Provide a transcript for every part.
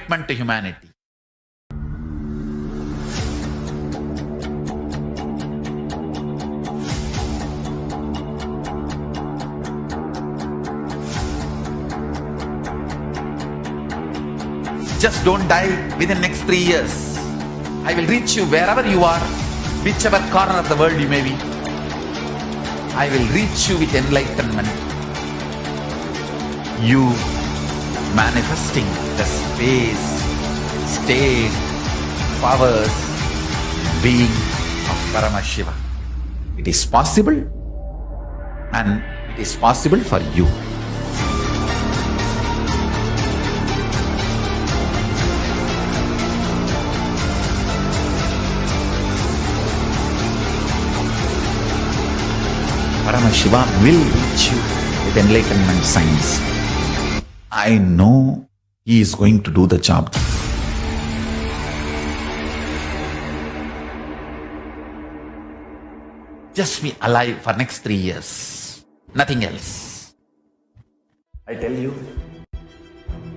commitment to humanity. Just don't die within the next 3 years. I will reach you wherever you are, whichever corner of the world you may be. I will reach you with enlightenment. You manifesting the space, state, powers, being of Paramashiva. It is possible, and it is possible for you. Paramashiva will reach you with enlightenment signs. I know he is going to do the job. Just be alive for next 3 years. Nothing else. I tell you,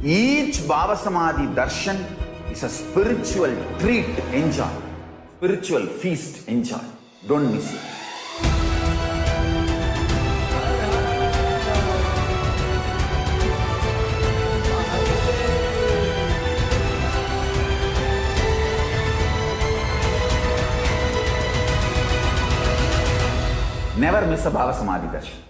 each Bhava Samadhi darshan is a spiritual treat. Enjoy. Spiritual feast. Enjoy. Don't miss it. Never miss a Bhava Samadhi darshan.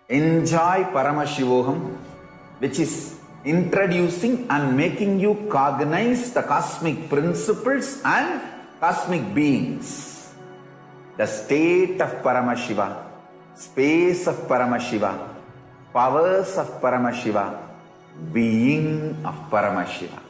Enjoy Paramashivoham, which is introducing and making you cognize the cosmic principles and cosmic beings. The state of Paramashiva, space of Paramashiva, powers of Paramashiva, being of Paramashiva.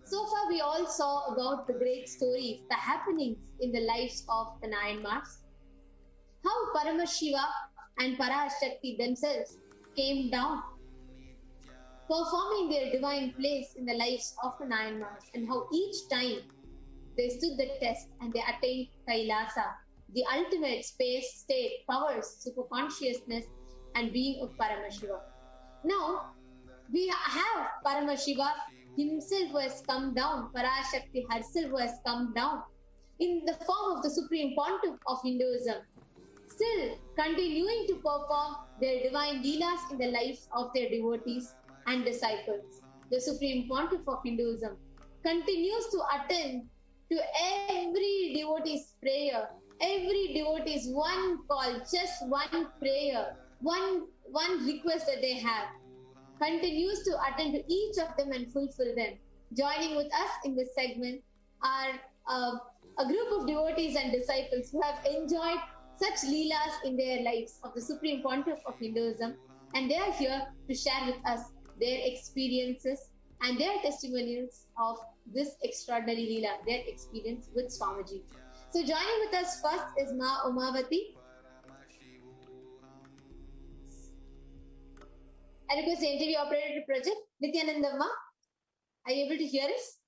So far we all saw about the great stories, the happenings in the lives of the nine Mars. How Paramashiva and Parashakti themselves came down, performing their divine place in the lives of the nine Mars, and how each time they stood the test and they attained KAILASA, the ultimate space, state, powers, superconsciousness, and being of Paramashiva. Now, we have Paramashiva himself who has come down, Parashakti herself who has come down in the form of the Supreme Pontiff of Hinduism, still continuing to perform their divine leelas in the lives of their devotees and disciples. The Supreme Pontiff of Hinduism continues to attend to every devotee's prayer, every devotee's one call, just one prayer, one request that they have. Continues to attend to each of them and fulfill them. Joining with us in this segment are a group of devotees and disciples who have enjoyed such leelas in their lives of the Supreme Pontiff of Hinduism, and they are here to share with us their experiences and their testimonials of this extraordinary leela, their experience with Swamiji. So joining with us first is Ma Umavati. I request the interview operator to project. Nithyananda Ma, are you able to hear us?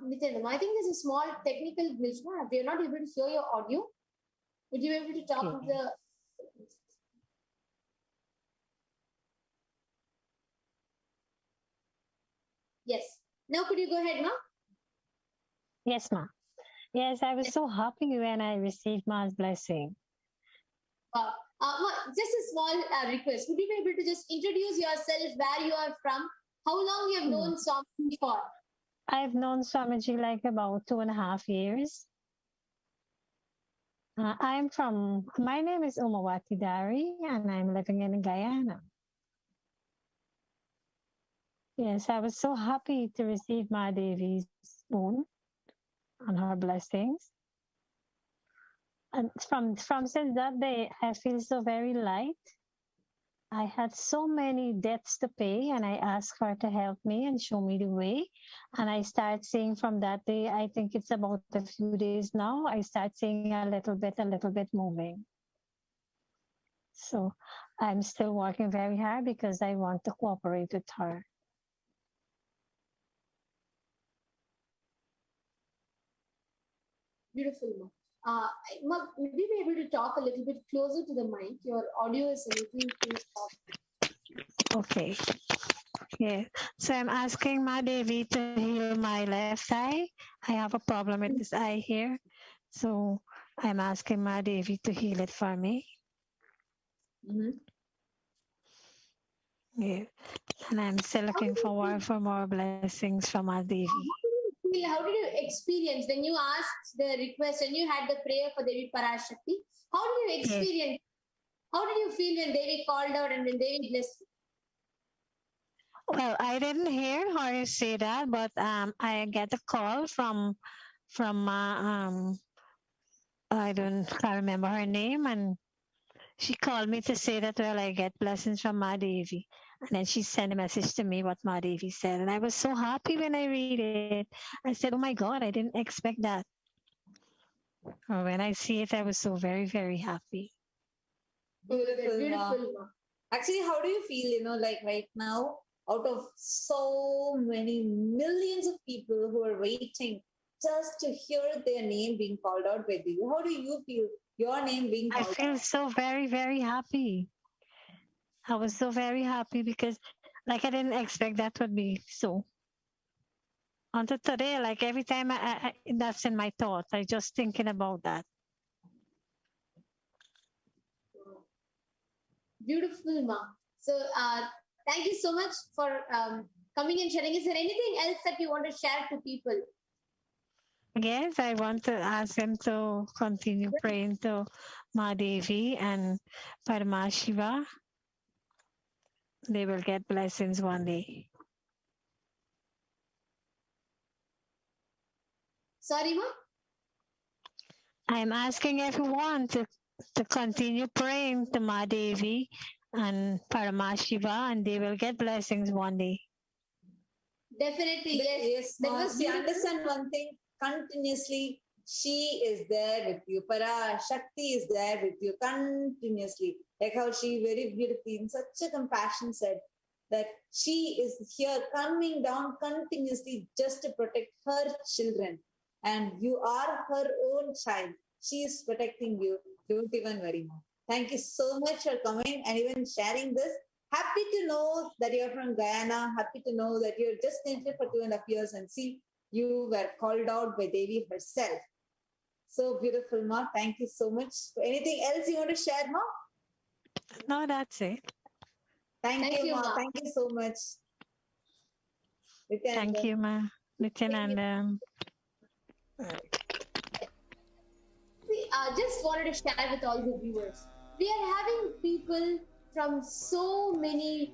Nithyananda, I think there's a small technical glitch. We are not able to hear your audio. Would you be able to talk to the... Yes. Now could you go ahead, Ma? Yes, Ma. Yes, I was so happy when I received Ma's blessing. Ma, just a small request. Would you be able to just introduce yourself, where you are from, how long you have known Swamiji for? I've known Swamiji like about 2.5 years. My name is Umawati Dari, and I'm living in Guyana. Yes, I was so happy to receive Ma Devi's spoon and her blessings. And from since that day, I feel so very light. I had so many debts to pay, and I asked her to help me and show me the way. And I start seeing from that day, I think it's about a few days now, I start seeing a little bit moving. So I'm still working very hard because I want to cooperate with her. Beautiful, Ma. Ma, would you be able to talk a little bit closer to the mic? Your audio is a little too soft. Okay. Yeah. So I'm asking Ma Devi to heal my left eye. I have a problem with this eye here. So I'm asking Ma Devi to heal it for me. Mm-hmm. Yeah. And I'm still looking forward for more blessings from Ma Devi. How did you experience when you asked the request and you had the prayer for Devi Parashakti? How did you experience? How did you feel when Devi called out and when Devi blessed you? Well, I didn't hear her say that, but I get a call from I can't remember her name, and she called me to say that, well, I get blessings from Ma Devi. And then she sent a message to me what Ma Devi said. And I was so happy when I read it. I said, oh my God, I didn't expect that. When I see it, I was so very, very happy. Beautiful. Actually, how do you feel, like right now, out of so many millions of people who are waiting just to hear their name being called out by you? How do you feel your name being I called feel out? so very, very happy. I was so very happy because like I didn't expect that would be so. Until today, like every time that's in my thoughts, I just thinking about that. Beautiful, Ma. So, thank you so much for coming and sharing. Is there anything else that you want to share to people? Yes, I want to ask them to continue praying to Ma Devi and Paramashiva. They will get blessings one day. Sorry, Ma? I'm asking everyone to continue praying to Ma Devi and Paramashiva, and they will get blessings one day. Definitely, yes. Yes, That Ma. was See, beautiful. understand one thing, continuously, she is there with you. Parashakti is there with you continuously. Like how she very beautifully, in such a compassion said, that she is here coming down continuously just to protect her children. And you are her own child. She is protecting you. Don't even worry, Ma. Thank you so much for coming and even sharing this. Happy to know that you're from Guyana. Happy to know that you're just native for 2.5 years and see you were called out by Devi herself. So beautiful, Ma. Thank you so much. Anything else you want to share, Ma? No, that's it. Thank you, Ma. Ma. Thank you so much. Thank you, Ma. Nithyananda. Just wanted to share with all the viewers. We are having people from so many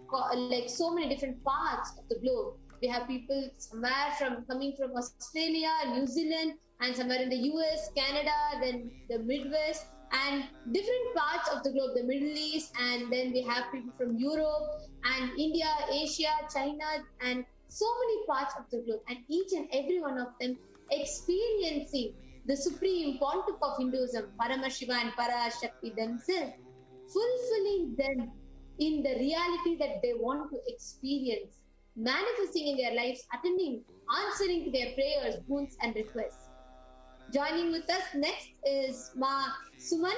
different parts of the globe. We have people somewhere coming from Australia, New Zealand, and somewhere in the US, Canada, then the Midwest, and different parts of the globe, the Middle East, and then we have people from Europe and India, Asia, China, and so many parts of the globe, and each and every one of them experiencing the supreme pontiff of Hinduism, Paramashiva and Parashakti themselves, fulfilling them in the reality that they want to experience, manifesting in their lives, attending, answering to their prayers, boons, and requests. Joining with us next is Ma Suman.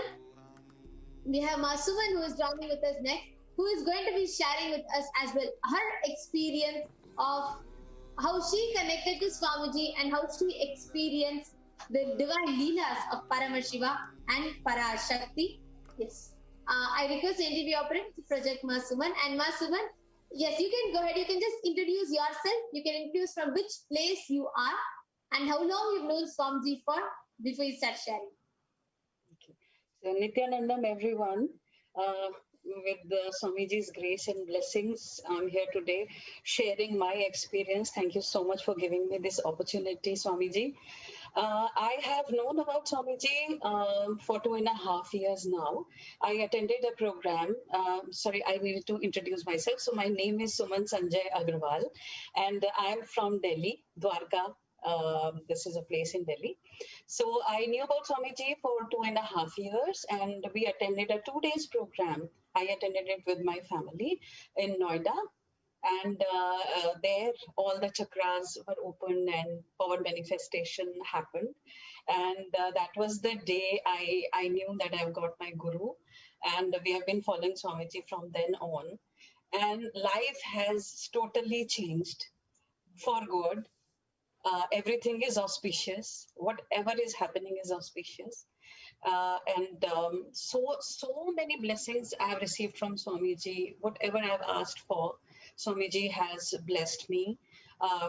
We have Ma Suman who is joining with us next, who is going to be sharing with us as well her experience of how she connected to Swamiji and how she experienced the divine leelas of Paramashiva and Parashakti. Yes. I request the interview operator to project Ma Suman. And Ma Suman, yes, you can go ahead. You can just introduce yourself. You can introduce from which place you are and how long you've known Swamiji for before you start sharing. Okay. So Nithyanandam, everyone. With the Swamiji's grace and blessings, I'm here today sharing my experience. Thank you so much for giving me this opportunity, Swamiji. I have known about Swamiji for 2.5 years now. I attended a program. I need to introduce myself. So my name is Suman Sanjay Agarwal, and I am from Delhi, Dwarka, This is a place in Delhi. So I knew about Swamiji for 2.5 years, and we attended a 2 days program. I attended it with my family in Noida, and there all the chakras were open and power manifestation happened. And that was the day I knew that I've got my guru, and we have been following Swamiji from then on. And life has totally changed for good. Everything is auspicious. Whatever is happening is auspicious. So many blessings I have received from Swamiji. Whatever I have asked for, Swamiji has blessed me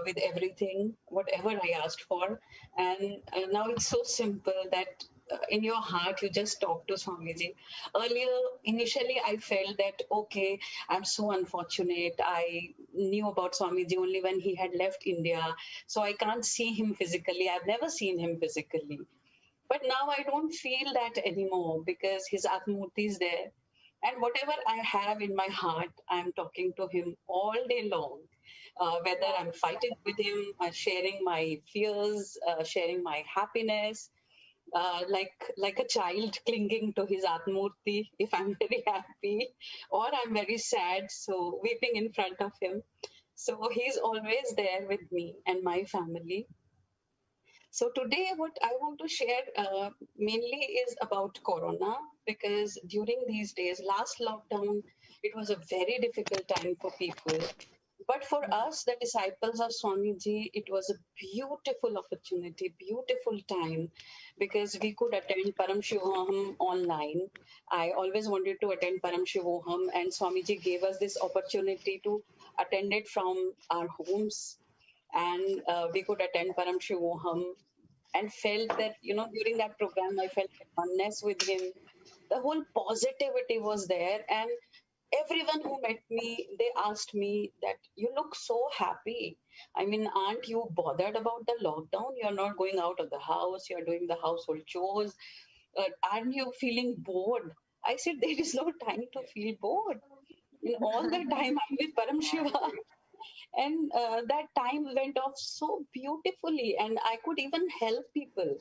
with everything, whatever I asked for. And now it's so simple that in your heart, you just talk to Swamiji. Earlier, initially, I felt that, okay, I'm so unfortunate. I knew about Swamiji only when he had left India. So I can't see him physically. I've never seen him physically. But now I don't feel that anymore because his Atmurti is there. And whatever I have in my heart, I'm talking to him all day long. Whether I'm fighting with him, sharing my fears, sharing my happiness, like a child clinging to his Atmurti if I'm very happy or I'm very sad, so weeping in front of him. So he's always there with me and my family. So today, what I want to share mainly is about Corona, because during these days, last lockdown, it was a very difficult time for people. But for us, the disciples of Swamiji, it was a beautiful opportunity, beautiful time, because we could attend Param online. I always wanted to attend Param and Swamiji gave us this opportunity to attend it from our homes, and we could attend Param and felt that, during that program, I felt oneness with him. The whole positivity was there. And everyone who met me, they asked me that you look so happy. I mean, aren't you bothered about the lockdown? You're not going out of the house. You're doing the household chores. Aren't you feeling bored? I said, there is no time to feel bored. All the time I'm with Param Shiva. And that time went off so beautifully, and I could even help people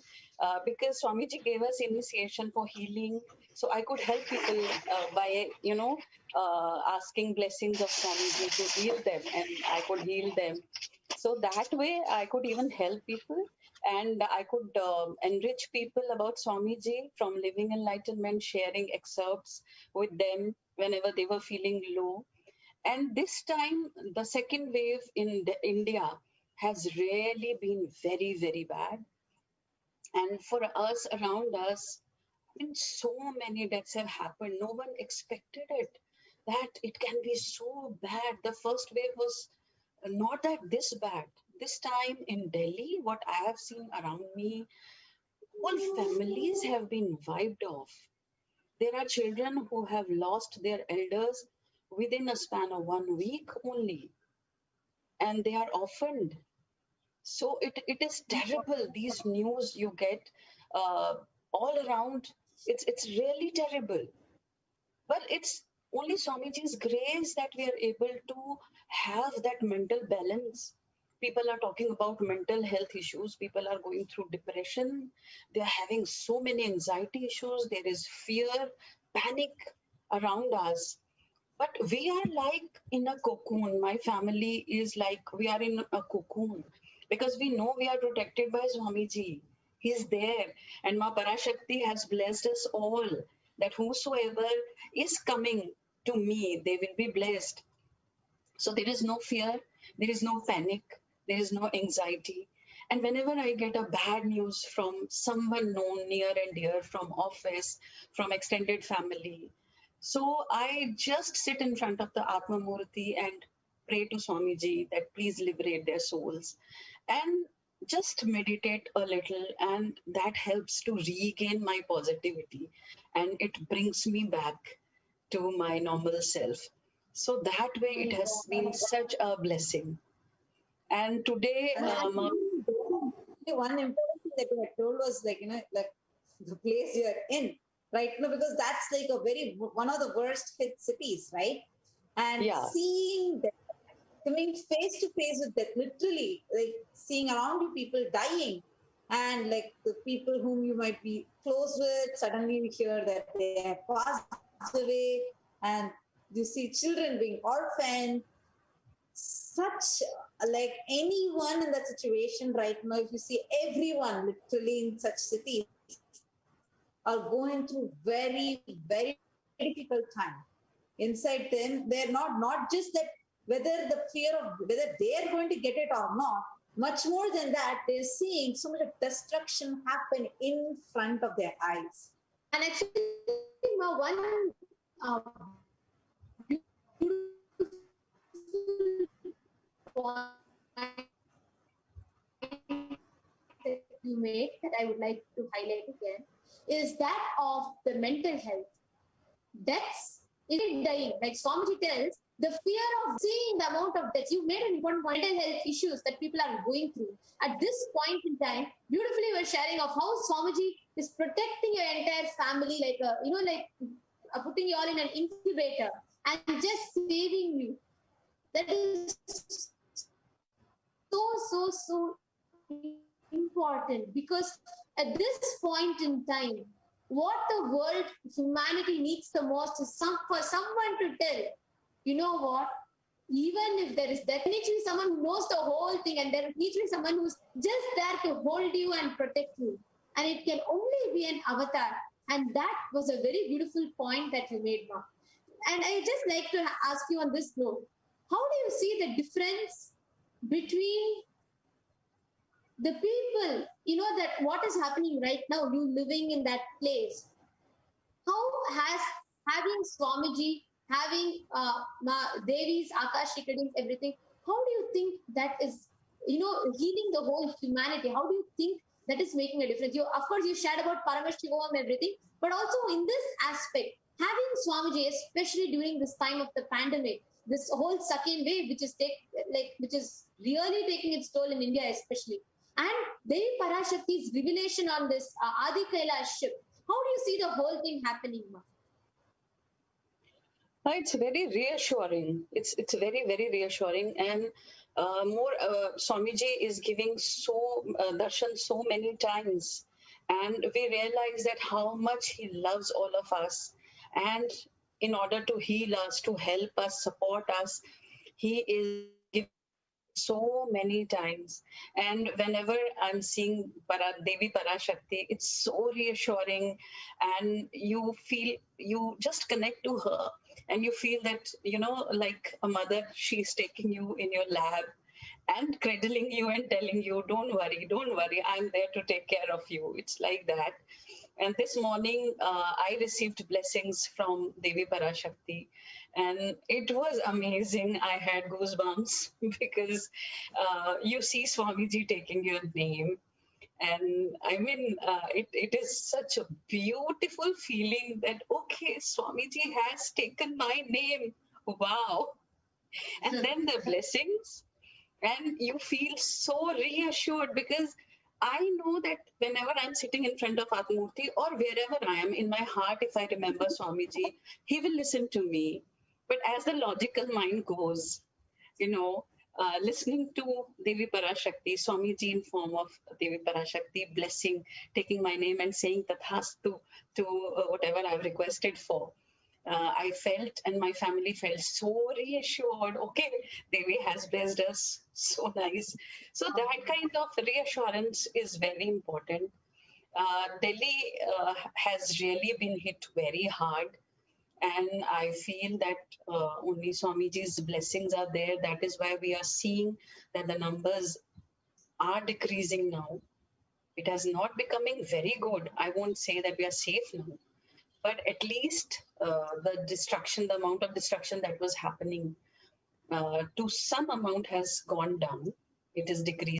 because Swamiji gave us initiation for healing. So I could help people by, asking blessings of Swamiji to heal them, and I could heal them. So that way I could even help people, and I could enrich people about Swamiji from Living Enlightenment, sharing excerpts with them whenever they were feeling low. And this time, the second wave in India has really been very, very bad. And for us, around us, I mean, so many deaths have happened. No one expected it, that it can be so bad. The first wave was not that this bad. This time in Delhi, what I have seen around me, whole families have been wiped off. There are children who have lost their elders within a span of 1 week only, and they are orphaned. So it is terrible. These news you get all around, it's really terrible. But it's only Swamiji's grace that we are able to have that mental balance. People are talking about mental health issues. People are going through depression. They are having so many anxiety issues. There is fear, panic around us. But we are like in a cocoon. My family is like we are in a cocoon because we know we are protected by Swamiji. He's there. And Ma Parashakti has blessed us all that whosoever is coming to me, they will be blessed. So there is no fear, there is no panic, there is no anxiety. And whenever I get a bad news from someone known near and dear, from office, from extended family, so I just sit in front of the Atma Murti and pray to Swamiji that please liberate their souls. And just meditate a little, and that helps to regain my positivity, and it brings me back to my normal self. So that way it has been such a blessing. And today, One important thing that you had told was like the place you're in, right? Because that's like one of the worst hit cities, right? And Yeah. seeing that coming face to face with that, literally, like seeing around you people dying, and like the people whom you might be close with, suddenly you hear that they have passed away, and you see children being orphaned. Such, like anyone in that situation right now, if you see everyone literally in such cities are going through very, very difficult time. Inside them, they're not just that whether the fear of whether they're going to get it or not. Much more than that, they're seeing so much of destruction happen in front of their eyes. And actually, one point that you made that I would like to highlight again is that of the mental health. Deaths, even dying, like Swamiji tells, the fear of seeing the amount of deaths. You made an important point, mental health issues that people are going through. At this point in time, beautifully we're sharing of how Swamiji is protecting your entire family, like putting you all in an incubator and just saving you. That is so important, because at this point in time, what the world, humanity needs the most is for someone to tell, you know what, even if there is definitely someone who knows the whole thing, and there needs to be someone who's just there to hold you and protect you. And it can only be an avatar. And that was a very beautiful point that you made, Ma. And I just like to ask you on this note, how do you see the difference between the people, that what is happening right now, you living in that place? How has having Swamiji, having Devi's, Akashic readings, everything, how do you think that is, healing the whole humanity? How do you think that is making a difference? Of course, you shared about Paramashivam and everything, but also in this aspect, having Swamiji, especially during this time of the pandemic, this whole second wave, which is really taking its toll in India, especially, and Devi Parashakti's revelation on this Adi Kailash ship. How do you see the whole thing happening, Ma? It's very reassuring. It's very, very reassuring. And Swamiji is giving darshan so many times. And we realize that how much he loves all of us. And in order to heal us, to help us, support us, he is giving so many times. And whenever I'm seeing Devi Parashakti, it's so reassuring, and you just connect to her, and you feel that, like a mother, she's taking you in your lap and cradling you and telling you, don't worry, I'm there to take care of you. It's like that. And this morning, I received blessings from Devi Parashakti, and it was amazing. I had goosebumps because you see Swamiji taking your name. And I mean, it is such a beautiful feeling that, okay, Swamiji has taken my name. Wow. And then the blessings, and you feel so reassured, because I know that whenever I'm sitting in front of Atmurti or wherever I am in my heart, if I remember Swamiji, he will listen to me. But as the logical mind goes, listening to Devi Parashakti, Swamiji in form of Devi Parashakti blessing, taking my name and saying Tathastu to whatever I've requested for. I felt, and my family felt so reassured. Okay, Devi has blessed us. So nice. So that kind of reassurance is very important. Delhi has really been hit very hard. And I feel that only Swamiji's blessings are there. That is why we are seeing that the numbers are decreasing now. It has not becoming very good. I won't say that we are safe now. But at least the amount of destruction that was happening to some amount has gone down. It is decreasing.